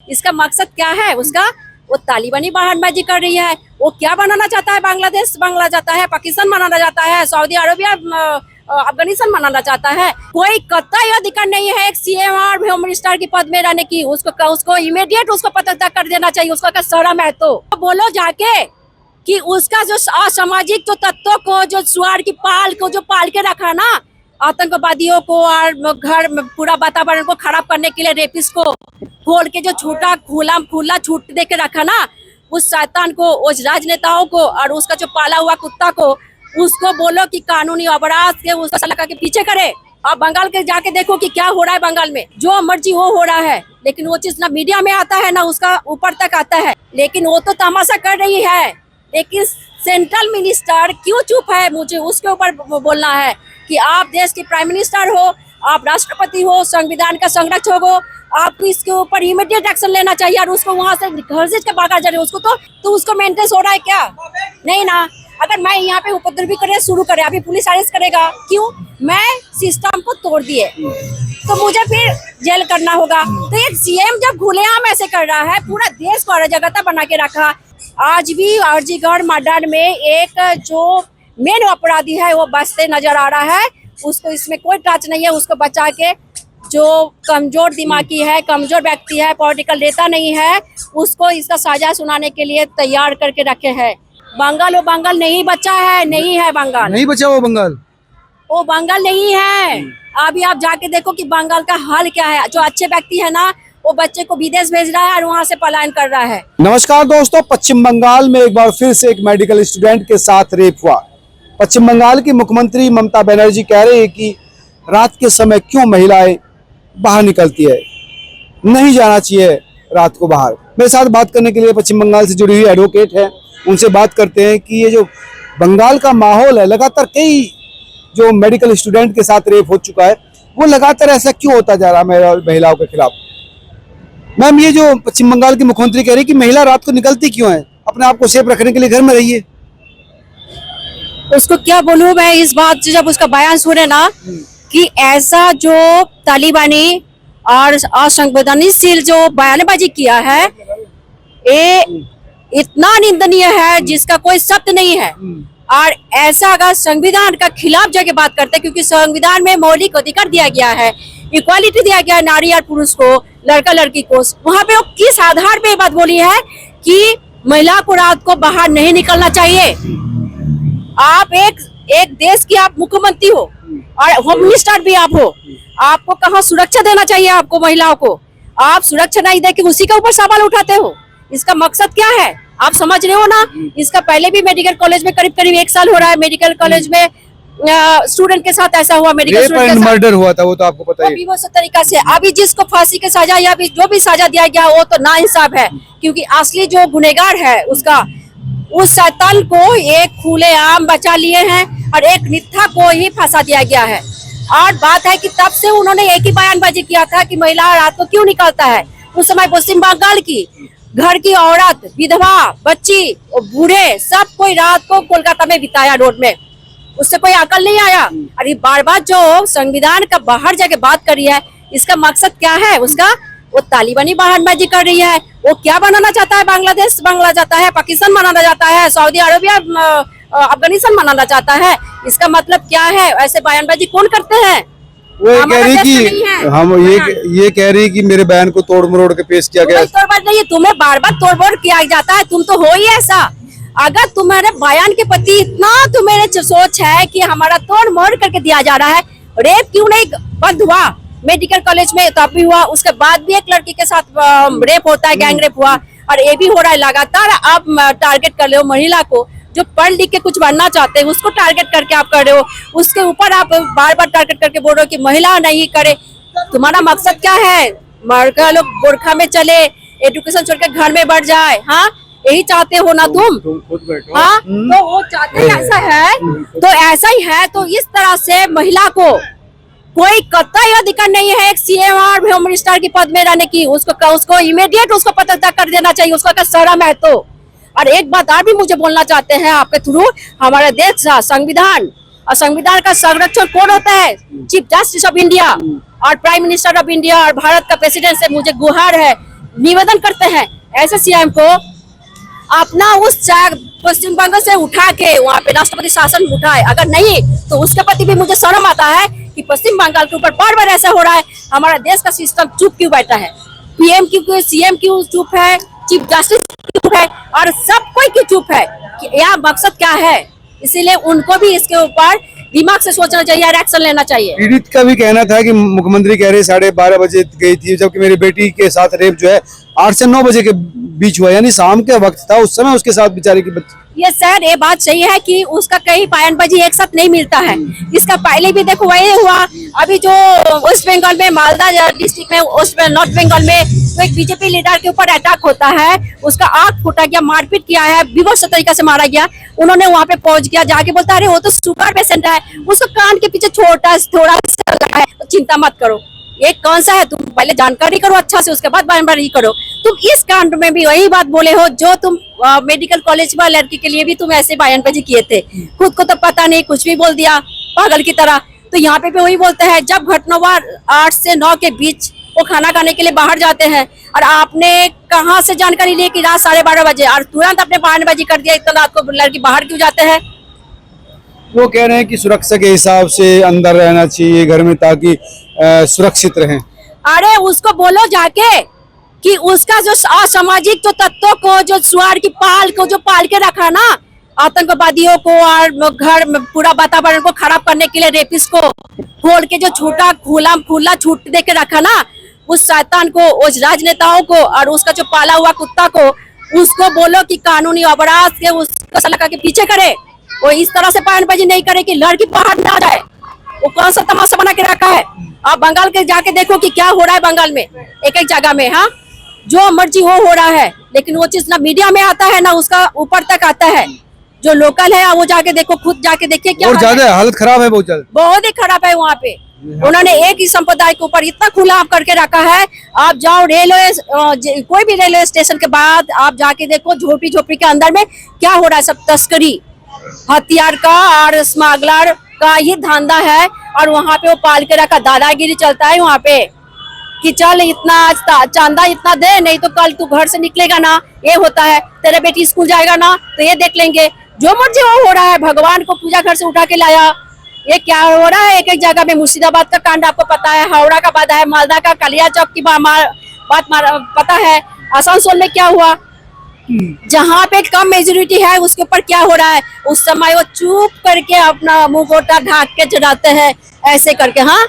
इसका मकसद क्या है उसका? वो तालिबानी बयानबाजी कर रही है। वो क्या बनाना चाहता है? बांग्लादेश बनाना चाहता है, पाकिस्तान बनाना चाहता है, सऊदी अरबिया, अफगानिस्तान बनाना चाहता है। कोई कतई अधिकार नहीं है एक सीएम और होम मिनिस्टर की पद में रहने की। उसको इमीडिएट उसको पदत्याग कर देना चाहिए। उसका क्या शर्म है? तो बोलो जाके कि उसका जो असामाजिक जो तत्वों को, जो सुअर की पाल को जो पाल के रखा ना, आतंकवादियों को और घर में पूरा वातावरण को खराब करने के लिए रेपिस्ट को खोल के जो छूटा खुला छूट दे के रखा ना, उस शैतान को, उस राजनेताओं को और उसका जो पाला हुआ कुत्ता को, उसको बोलो कि कानूनी अपराध के उसका सलाह के पीछे करे। अब बंगाल के जाके देखो कि क्या हो रहा है बंगाल में। जो मर्जी वो हो रहा है, लेकिन वो चीज ना मीडिया में आता है ना उसका ऊपर तक आता है। लेकिन वो तो तमाशा कर रही है। लेकिन सेंट्रल मिनिस्टर क्यों चुप है? मुझे उसके ऊपर बोलना है कि आप देश के प्राइम मिनिस्टर हो, आप राष्ट्रपति हो, संविधान का संरक्षक हो, आपको इसके ऊपर इमीडिएट एक्शन लेना चाहिए। और उसको वहां से घर से भागा जा रहे उसको तो उसको मेंटेनेंस हो रहा है क्या? नहीं ना। अगर मैं यहाँ पे उपद्रव भी करे शुरू करे, अभी पुलिस अरेस्ट करेगा। क्यों? मैं सिस्टम को तोड़ दिए तो मुझे फिर जेल करना होगा। तो एक सीएम जब खुलेआम ऐसे कर रहा है, पूरा देश को अराजकता बना के रखा। आज भी अर्जीगढ़ मर्डर में एक जो मेन अपराधी है वो बचते नजर आ रहा है। उसको इसमें कोई टच नहीं है। उसको बचा के जो कमजोर दिमागी है, कमजोर व्यक्ति है, पॉलिटिकल नेता नहीं है, उसको इसका सजा सुनाने के लिए तैयार करके रखे हैं। बंगाल वो बंगाल नहीं बचा है, नहीं है बंगाल, नहीं बचा वो बंगाल नहीं है। अभी आप जाके देखो कि बंगाल का हाल क्या है। जो अच्छे व्यक्ति है ना, वो बच्चे को विदेश भेज रहा है और वहाँ से पलायन कर रहा है। नमस्कार दोस्तों, पश्चिम बंगाल में एक बार फिर से एक मेडिकल स्टूडेंट के साथ रेप हुआ। पश्चिम बंगाल की मुख्यमंत्री ममता बनर्जी कह रही है कि रात के समय क्यों महिलाएं बाहर निकलती है, नहीं जाना चाहिए रात को बाहर। मेरे साथ बात करने के लिए पश्चिम बंगाल से जुड़ी हुई एडवोकेट है, उनसे बात करते हैं कि ये जो बंगाल का माहौल है, लगातार कई जो मेडिकल स्टूडेंट के साथ रेप हो चुका है, वो लगातार ऐसा क्यों होता जा रहा है महिलाओं के खिलाफ। मैम, ये जो पश्चिम बंगाल की मुख्यमंत्री कह रही है कि महिला रात को निकलती क्यों है, अपने आप को सेफ रखने के लिए घर में रहिए। उसको क्या बोलूं मैं इस बात से, जब उसका बयान सुने ना कि ऐसा जो तालिबानी और असंवैधानिक जो बयानबाजी किया है, ये इतना निंदनीय है जिसका कोई शब्द नहीं है। और ऐसा अगर संविधान का खिलाफ जाके बात करते हैं, क्योंकि संविधान में मौलिक अधिकार दिया गया है, इक्वालिटी दिया गया है नारी और पुरुष को, लड़का लड़की को, वहां पे वो किस आधार पे बात बोली है कि महिला को रात को बाहर नहीं निकलना चाहिए? आप एक देश की आप मुख्यमंत्री हो और होम मिनिस्टर भी आप हो, आपको कहाँ सुरक्षा देना चाहिए आपको महिलाओं को? आप सुरक्षा नहीं दे के उसी के ऊपर सवाल उठाते हो। इसका मकसद क्या है आप समझ रहे हो ना? इसका पहले भी मेडिकल कॉलेज में करीब 1 साल हो रहा है, मेडिकल कॉलेज में स्टूडेंट के साथ ऐसा हुआ, मेडिकल स्टूडेंट के साथ मर्डर हुआ था, वो तो आपको पता ही है। उस तरीका से अभी जिसको फांसी की सजा या भी जो भी सजा दिया गया वो तो नाइंसाफ है, क्योंकि असली जो गुनहगार है उसका, उस शैतान को एक खुलेआम बचा लिए हैं और एक नित्था को ही फंसा दिया गया है। और बात है कि तब से उन्होंने एक ही बयानबाजी किया था कि महिला रात को क्यों निकलता है। उस समय पश्चिम बंगाल की घर की औरत, विधवा, बच्ची, बूढ़े, सब कोई रात को कोलकाता में बिताया रोड में। उससे कोई अकल नहीं आया। अरे बार बार जो संविधान का बाहर जाके बात कर रही है, इसका मकसद क्या है उसका? वो तालिबानी बयानबाजी कर रही है। वो क्या बनाना चाहता है? बांग्लादेश बनाना चाहता है, पाकिस्तान बनाना चाहता है, सऊदी अरबिया, अफगानिस्तान बनाना चाहता है। इसका मतलब क्या है? ऐसे बयानबाजी कौन करते हैं? वो ये कह रही कि हम ये कह रही कि मेरे बयान को तोड़ मरोड़ के पेश किया गया। तोड़ नहीं, तुम्हें बार बार तोड़ किया जाता है। तुम तो हो ही ऐसा। अगर तुम्हारे बयान के प्रति इतना तुम्हारे सोच है कि हमारा तोड़ मोड़ करके दिया जा रहा है, रेप क्यों नहीं बंद हुआ? मेडिकल कॉलेज में तब भी हुआ, उसके बाद भी एक लड़की के साथ रेप होता है, गैंग रेप हुआ, और ये भी हो रहा है लगातार। आप टारगेट कर रहे हो महिला को, जो पढ़ लिख के कुछ बनना चाहते हैं उसको टारगेट करके आप कर रहे हो। उसके ऊपर आप बार बार टारगेट करके बोल रहे हो कि महिला नहीं करे। तुम्हारा मकसद क्या है? लड़का लोग गोरखा में चले, एजुकेशन छोड़कर घर में बढ़ जाए, हाँ यही चाहते हो ना तुम? खुद बैठो। हाँ, तो वो चाहते ऐसा है, तो ऐसा ही है। तो इस तरह से महिला को कोई कतई अधिकार नहीं है एक सीएम और होम मिनिस्टर की पद में रहने की। उसको इमीडिएट उसको पदत्याग कर देना चाहिए। उसका क्या शर्म है? तो और एक बात और भी मुझे बोलना चाहते हैं आपके थ्रू, हमारे देश का संविधान और संविधान का संरक्षण कौन होता है? चीफ जस्टिस ऑफ इंडिया और प्राइम मिनिस्टर ऑफ इंडिया और भारत का प्रेसिडेंट से मुझे गुहार है, निवेदन करते हैं ऐसे सीएम को अपना उस पश्चिम बंगाल से उठा के वहाँ पे राष्ट्रपति शासन उठाए, अगर नहीं तो उसके प्रति भी मुझे शर्म आता है कि पश्चिम बंगाल के ऊपर बार बार ऐसा हो रहा है। हमारा देश का सिस्टम चुप क्यों बैठा है? पीएम क्यों, सीएम क्यों चुप है, चीफ जस्टिस चुप है और सब कोई क्यों चुप है? यह मकसद क्या है? इसीलिए उनको भी इसके ऊपर दिमाग से सोचना चाहिए और एक्शन लेना चाहिए। पीड़ित का भी कहना था कि मुख्यमंत्री कह रहे 12:30 बजे गई थी, जबकि मेरी बेटी के साथ रेप जो है 8 से 9 बजे के बीच हुआ, यानी शाम के वक्त था, उस समय उसके साथ बेचारी की ये सर ये बात सही है कि उसका कई बयानबाजी एक साथ नहीं मिलता है। इसका पहले भी देखो वही हुआ, अभी जो वेस्ट बंगाल में मालदा डिस्ट्रिक्ट में नॉर्थ बंगाल में तो एक बीजेपी लीडर के ऊपर अटैक होता है, उसका आंख फूटा गया, मारपीट किया है, विवश तरीका से मारा गया। उन्होंने वहाँ पे पहुंच गया, जाके बोलता है अरे वो तो शुगर पेशेंट है, उसको कान के पीछे थोड़ा सा लगा है, तो चिंता मत करो। ये कौन सा है? तुम पहले जानकारी करो अच्छा से, उसके बाद बयानबाजी करो। तुम इस कांड में भी वही बात बोले हो जो तुम मेडिकल कॉलेज में लड़की के लिए भी तुम ऐसे बयानबाजी किए थे। खुद को तो पता नहीं, कुछ भी बोल दिया पागल की तरह। तो यहाँ पे भी वही बोलते हैं, जब घटनावार 8 से 9 के बीच वो खाना खाने के लिए बाहर जाते हैं और आपने कहाँ से जानकारी ली कि रात 12:30 बजे और तुरंत आपने बयानबाजी कर दिया, इतना रात को लड़की बाहर क्यों जाते हैं? वो कह रहे हैं कि सुरक्षा के हिसाब से अंदर रहना चाहिए घर में, ताकि सुरक्षित रहें। अरे उसको बोलो जाके कि उसका जो असामाजिक जो तत्वों को, जो सुअर की पाल को जो पाल के रखा ना, आतंकवादियों को और घर में पूरा वातावरण को खराब करने के लिए रेपिस्ट को खोल के जो छूटा खुला छूट दे के रखा ना, उस शैतान को, उस राजनेताओं को और उसका जो पाला हुआ कुत्ता को, उसको बोलो कि कानूनी अपराध के उसको सलाह के पीछे करे। वो इस तरह से बयानबाजी नहीं करे कि लड़की बाहर ना जाए। वो कौन सा तमाशा बना के रखा है? आप बंगाल के जाके देखो कि क्या हो रहा है बंगाल में, एक जगह में। हाँ, जो मर्जी हो रहा है, लेकिन वो चीज ना मीडिया में आता है ना उसका ऊपर तक आता है। जो लोकल है वो जाके देखो, खुद जाके देखिए क्या और ज्यादा हालत खराब है, बहुत ही खराब है वहाँ पे। उन्होंने एक ही संप्रदाय के ऊपर इतना खुला करके रखा है। आप जाओ कोई भी रेलवे स्टेशन के बाद आप जाके देखो, झोपड़ी के अंदर में क्या हो रहा है। सब तस्करी, हथियार का और स्मगलर का ही धंधा है और वहाँ पे वो पाल के रखा दादागिरी चलता है वहाँ पे कि चल इतना चांदा इतना दे, नहीं तो कल तू घर से निकलेगा ना, ये होता है। तेरे बेटी स्कूल जाएगा ना तो ये देख लेंगे। जो मर्जी वो हो रहा है। भगवान को पूजा घर से उठा के लाया, ये क्या हो रहा है? एक जगह में मुर्शिदाबाद का कांड आपको पता है, हावड़ा का पता है, मालदा का कालिया चौक की बात पता है, आसनसोल में क्या हुआ, जहाँ पे कम मेजोरिटी है उसके ऊपर क्या हो रहा है। उस समय वो चुप करके अपना मुंह गोटा ढाक के चढ़ाते हैं ऐसे करके। हाँ,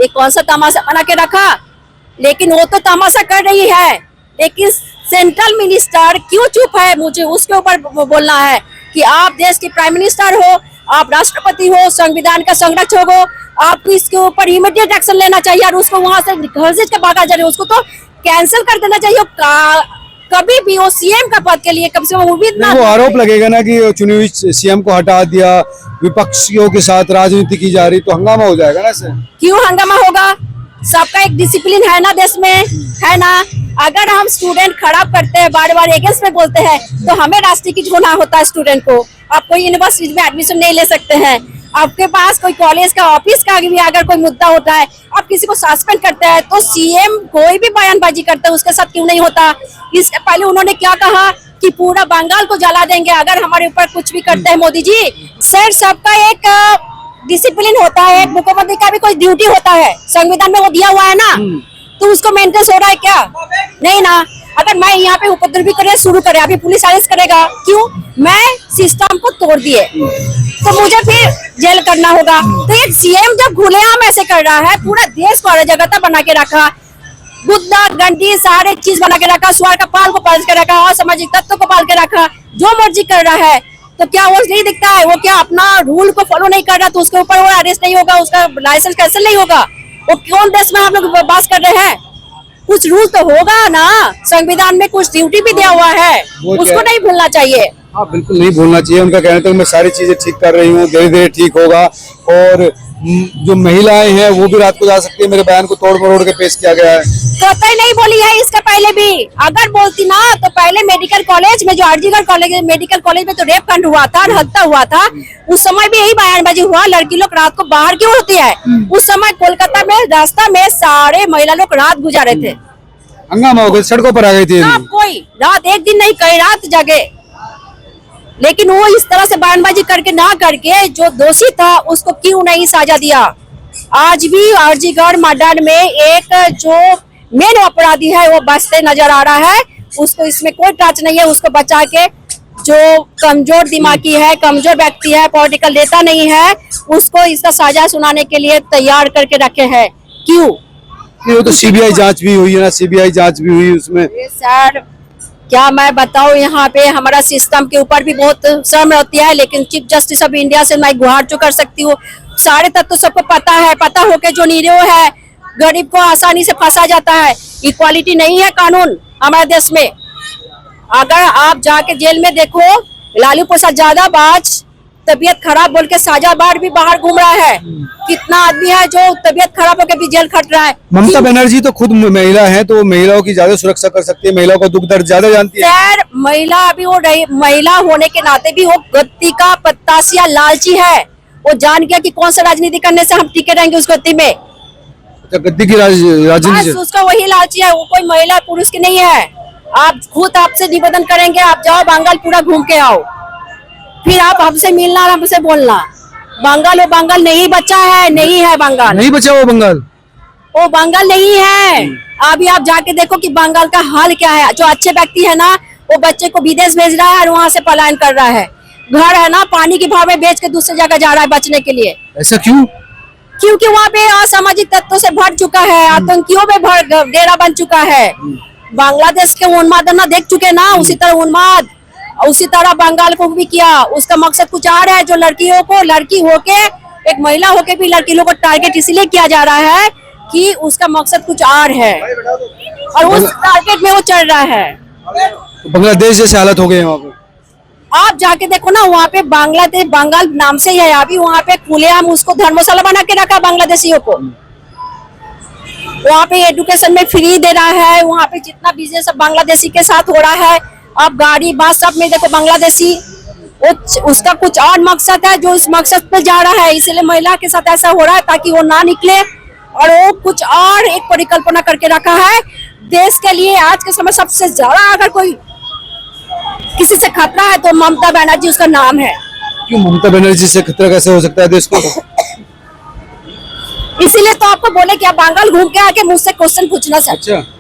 ये कौन सा तमाशा बना के रखा? लेकिन वो तो तमाशा कर रही है, लेकिन सेंट्रल मिनिस्टर क्यों चुप है? मुझे उसके ऊपर बोलना है कि आप देश के प्राइम मिनिस्टर हो, आप राष्ट्रपति हो, संविधान का संरक्षक हो, आपको इसके ऊपर इमीडिएट एक्शन लेना चाहिए और उसको वहां से घर से भागा जा रहे, उसको तो कैंसिल कर देना चाहिए। कभी भी वो सीएम का पद के लिए कम से कम उम्मीद ना। वो आरोप लगेगा ना कि चुनी हुई सीएम को हटा दिया, विपक्षियों के साथ राजनीति की जा रही, तो हंगामा हो जाएगा ना सर। क्यों हंगामा होगा? सबका एक डिसिप्लिन है ना देश में, है ना। अगर हम स्टूडेंट खराब करते हैं, बार बार अगेंस्ट में बोलते हैं, तो हमें राष्ट्रीय होना होता है स्टूडेंट को। आप कोई यूनिवर्सिटी में एडमिशन नहीं ले सकते हैं। आपके पास कोई कॉलेज का ऑफिस का भी अगर कोई मुद्दा होता है, आप किसी को सस्पेंड करते हैं, तो सीएम कोई भी बयानबाजी करता है उसके साथ क्यों नहीं होता? इससे पहले उन्होंने क्या कहा कि पूरा बंगाल को जला देंगे अगर हमारे ऊपर कुछ भी करते हैं मोदी जी। सर, सबका एक डिसिप्लिन होता है, मुख्यमंत्री का भी कोई ड्यूटी होता है, संविधान में वो दिया हुआ है ना, तो उसको मेंटेन हो रहा है क्या? नहीं ना। अगर मैं यहाँ पे उपद्रवी करे शुरू करे, अभी पुलिस अरेस्ट करेगा, क्यों? मैं सिस्टम को तोड़ दिए तो मुझे फिर जेल करना होगा। तो एक सीएम जब खुलेआम ऐसे कर रहा है, पूरा देश को अराजकता बना के रखा, गुद्दा गंडी सारे चीज बना के रखा, सुअर का पाल को पाल के रखा, असामाजिक तत्व को पाल के रखा, जो मर्जी कर रहा है, तो क्या वो नहीं दिखता है? वो क्या अपना रूल को फॉलो नहीं कर रहा तो उसके ऊपर वो अरेस्ट नहीं होगा, उसका लाइसेंस कैंसिल नहीं होगा? वो कौन देश में हम लोग बात कर रहे हैं? कुछ रूल तो होगा ना, संविधान में कुछ ड्यूटी भी दिया हुआ है, उसको नहीं भूलना चाहिए। हाँ, बिल्कुल नहीं भूलना चाहिए। उनका कहना था मैं सारी चीजें ठीक कर रही हूँ, धीरे धीरे ठीक होगा, और जो महिलाएं हैं वो भी रात को जा सकती है। मेरे बयान को तोड़ मरोड़ के पेश किया गया है। कतई नहीं बोली है इसका पहले भी। अगर बोलती ना तो पहले मेडिकल कॉलेज में, जो आरजीकर कॉलेज मेडिकल कॉलेज में तो रेप कांड हुआ था, हत्या हुआ था, उस समय भी यही बयानबाजी हुआ, लड़की लोग रात को बाहर क्यों होती है? उस समय कोलकाता में रास्ता में सारे महिला लोग रात गुजारे थे। हंगामा हो गया, सड़कों पर आ गई थी। सब कोई रात, एक दिन नहीं कई रात जगे, लेकिन वो इस तरह से बयानबाजी करके ना करके जो दोषी था उसको क्यों नहीं सजा दिया। आज भी आरजीगढ़ मर्डर में एक जो मेन अपराधी है वो बचते नजर आ रहा है, उसको इसमें कोई टच नहीं है। उसको बचा के जो कमजोर दिमागी है, कमजोर व्यक्ति है, पॉलिटिकल नेता नहीं है, उसको इसका सजा सुनाने के लिए तैयार करके रखे हैं। क्यों? वो तो सीबीआई जांच भी हुई है ना, सीबीआई जांच भी हुई उसमें। ये सर क्या मैं बताऊं, यहाँ पे हमारा सिस्टम के ऊपर भी बहुत शर्म होती है, लेकिन चीफ जस्टिस ऑफ इंडिया से मैं गुहार तो कर सकती हूँ। सारे तत्व तो सबको पता है, पता होके जो निरीह है, गरीब को आसानी से फंसा जाता है। इक्वालिटी नहीं है कानून हमारे देश में। अगर आप जाके जेल में देखो, लालू प्रसाद यादव तबीयत खराब बोल के साजा बार भी बाहर घूम रहा है। कितना आदमी है जो तबीयत खराब होकर भी जेल खट रहा है। ममता बनर्जी तो खुद महिला है, तो महिलाओं की ज्यादा सुरक्षा कर सकती है, महिलाओं का दुख दर्द ज्यादा जानती है। सर महिला अभी वो महिला होने के नाते भी वो गद्दी का पत्तासिया लालची है। वो जान गया कि कौन सा राजनीति करने से हम टिके रहेंगे उस गद्दी में। अच्छा, गद्दी की राजनीति बस उसका वही लालची है, वो कोई महिला पुरुष की नहीं है। आप खुद आपसे निवेदन करेंगे, आप जाओ बंगाल पूरा घूम के आओ, फिर आप हमसे मिलना और हमसे बोलना। बंगाल वो बंगाल नहीं बचा है, नहीं है बंगाल, नहीं बचा वो बंगाल, वो बंगाल नहीं है। अभी आप जाके देखो कि बंगाल का हाल क्या है। जो अच्छे व्यक्ति है ना, वो बच्चे को विदेश भेज रहा है और वहां से पलायन कर रहा है। घर है ना, पानी के भाव में बेच के दूसरी जगह जा रहा है बचने के लिए। ऐसा क्यों? क्योंकि वहाँ पे असामाजिक तत्वों से भर चुका है, आतंकियों में डेरा बन चुका है। बांग्लादेश के उन्मादना देख चुके ना, उसी तरह उन्माद, उसी तरह बंगाल को भी किया। उसका मकसद कुछ और है, जो लड़कियों को, लड़की होके, एक महिला होके भी लड़की लोगों को टारगेट इसलिए किया जा रहा है कि उसका मकसद कुछ और है और उस टारगेट में वो चल रहा है। तो बांग्लादेश जैसे हालत हो गए हैं वहाँ पे। आप जाके देखो ना, वहाँ पे बांग्लादेश, बंगाल नाम से ही है, अभी वहाँ पे खुलेआम उसको धर्मशाला बना के रखा बांग्लादेशियों को। वहाँ पे एजुकेशन में फ्री दे रहा है, वहाँ पे जितना बिजनेस बांग्लादेशी के साथ हो रहा है, अब गाड़ी बस सब में देखो बांग्लादेशी। उसका कुछ और मकसद है जो इस मकसद पे जा रहा है, इसलिए महिला के साथ ऐसा हो रहा है ताकि वो ना निकले, और वो कुछ और एक परिकल्पना करके रखा है देश के लिए। आज के समय सबसे ज्यादा अगर कोई किसी से खतरा है तो ममता बनर्जी उसका नाम है। क्यों ममता बनर्जी से खतरा कैसे हो सकता है देश को? इसीलिए तो आपको बोले कि आप बंगाल घूम के आके मुझसे क्वेश्चन पूछना सर। अच्छा।